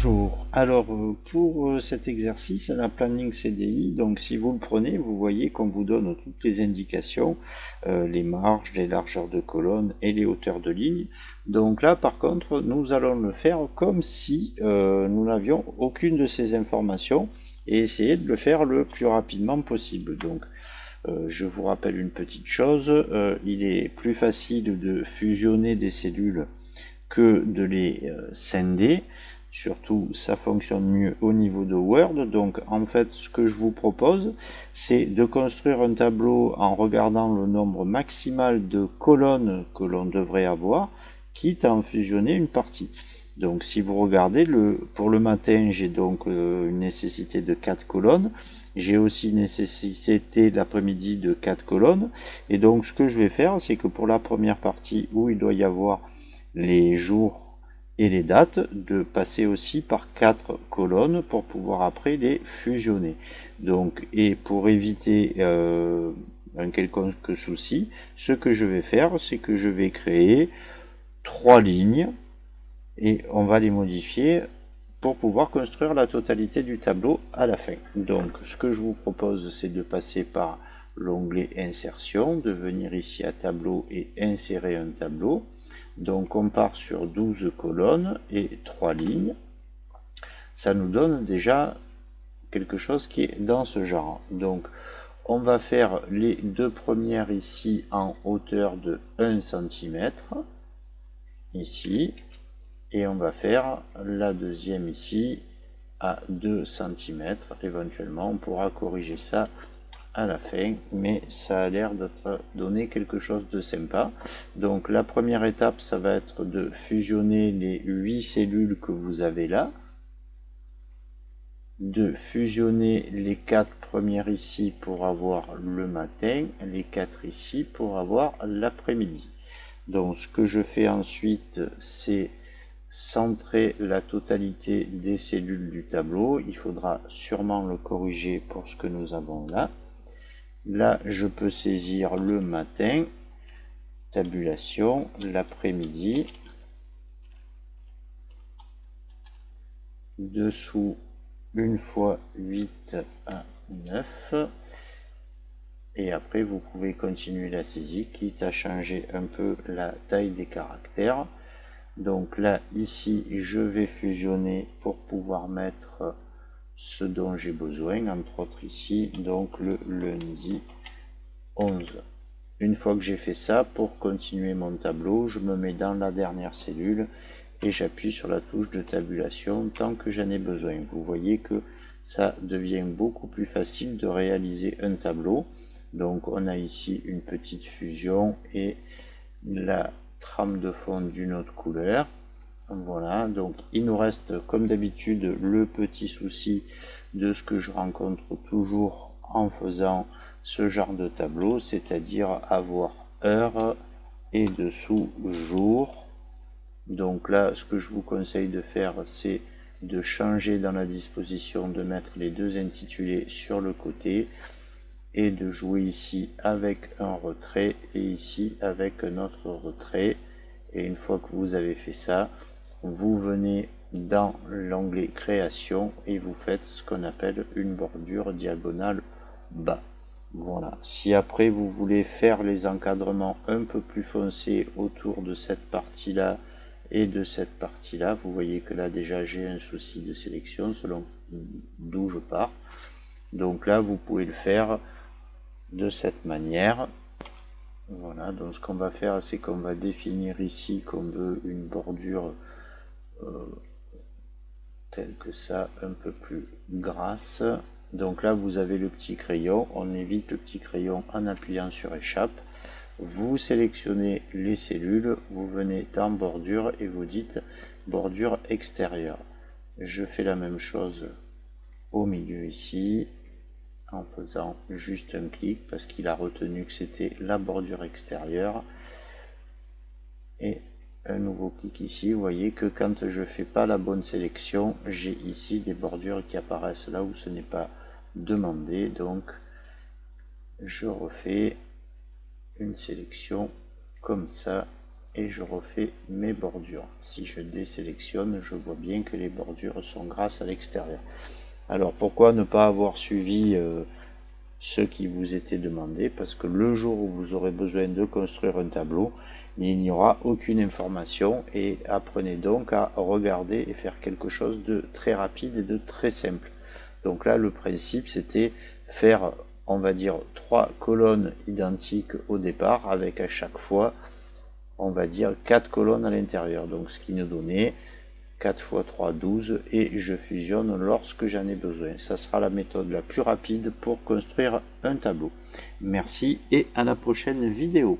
Bonjour. Alors pour cet exercice, la planning CDI, donc si vous le prenez, vous voyez qu'on vous donne toutes les indications, les marges, les largeurs de colonne et les hauteurs de ligne. Donc là par contre, nous allons le faire comme si nous n'avions aucune de ces informations et essayer de le faire le plus rapidement possible. Donc je vous rappelle une petite chose, il est plus facile de fusionner des cellules que de les scinder. Surtout, ça fonctionne mieux au niveau de Word. Donc, en fait, ce que je vous propose, c'est de construire un tableau en regardant le nombre maximal de colonnes que l'on devrait avoir, quitte à en fusionner une partie. Donc, si vous regardez, pour le matin, j'ai donc une nécessité de 4 colonnes. J'ai aussi une nécessité l'après-midi de 4 colonnes. Et donc, ce que je vais faire, c'est que pour la première partie où il doit y avoir les jours et les dates, de passer aussi par 4 colonnes pour pouvoir après les fusionner. Donc, et pour éviter un quelconque souci, ce que je vais faire, c'est que je vais créer 3 lignes et on va les modifier pour pouvoir construire la totalité du tableau à la fin. Donc, ce que je vous propose, c'est de passer par l'onglet Insertion, de venir ici à Tableau et insérer un tableau. Donc on part sur 12 colonnes et 3 lignes. Ça nous donne déjà quelque chose qui est dans ce genre. Donc on va faire les deux premières ici en hauteur de 1 cm, ici, et on va faire la deuxième ici à 2 cm. Éventuellement on pourra corriger ça à la fin, mais ça a l'air d'être donné quelque chose de sympa. Donc la première étape, ça va être de fusionner les 8 cellules que vous avez là, de fusionner les 4 premières ici pour avoir le matin, les 4 ici pour avoir l'après-midi. Donc ce que je fais ensuite, c'est centrer la totalité des cellules du tableau. Il faudra sûrement le corriger pour ce que nous avons là. Là, je peux saisir le matin, tabulation, l'après-midi, dessous, une fois 8 à 9, et après vous pouvez continuer la saisie, quitte à changer un peu la taille des caractères. Donc là, ici, je vais fusionner pour pouvoir mettre ce dont j'ai besoin, entre autres ici, donc le lundi 11. Une fois que j'ai fait ça, pour continuer mon tableau, je me mets dans la dernière cellule et j'appuie sur la touche de tabulation tant que j'en ai besoin. Vous voyez que ça devient beaucoup plus facile de réaliser un tableau. Donc on a ici une petite fusion et la trame de fond d'une autre couleur. Voilà, donc il nous reste comme d'habitude le petit souci de ce que je rencontre toujours en faisant ce genre de tableau, c'est-à-dire avoir heure et dessous jour. Donc là, ce que je vous conseille de faire, c'est de changer dans la disposition, de mettre les deux intitulés sur le côté et de jouer ici avec un retrait et ici avec un autre retrait. Et une fois que vous avez fait ça, vous venez dans l'onglet création et vous faites ce qu'on appelle une bordure diagonale bas. Voilà, si après vous voulez faire les encadrements un peu plus foncés autour de cette partie là et de cette partie là, vous voyez que là déjà j'ai un souci de sélection selon d'où je pars. Donc là vous pouvez le faire de cette manière. Voilà, donc ce qu'on va faire, c'est qu'on va définir ici qu'on veut une bordure telle que ça, un peu plus grasse. Donc là, vous avez le petit crayon. On évite le petit crayon en appuyant sur échappe. Vous sélectionnez les cellules, vous venez dans bordure et vous dites bordure extérieure. Je fais la même chose au milieu ici, en faisant juste un clic parce qu'il a retenu que c'était la bordure extérieure. Et un nouveau clic ici, vous voyez que quand je fais pas la bonne sélection, j'ai ici des bordures qui apparaissent là où ce n'est pas demandé. Donc je refais une sélection comme ça et je refais mes bordures. Si je désélectionne, je vois bien que les bordures sont grasses à l'extérieur. Alors pourquoi ne pas avoir suivi ce qui vous était demandé? Parce que le jour où vous aurez besoin de construire un tableau, il n'y aura aucune information, et apprenez donc à regarder et faire quelque chose de très rapide et de très simple. Donc là, le principe, c'était faire, on va dire, 3 colonnes identiques au départ, avec à chaque fois, on va dire, 4 colonnes à l'intérieur. Donc ce qui nous donnait 4 x 3, 12, et je fusionne lorsque j'en ai besoin. Ça sera la méthode la plus rapide pour construire un tableau. Merci et à la prochaine vidéo.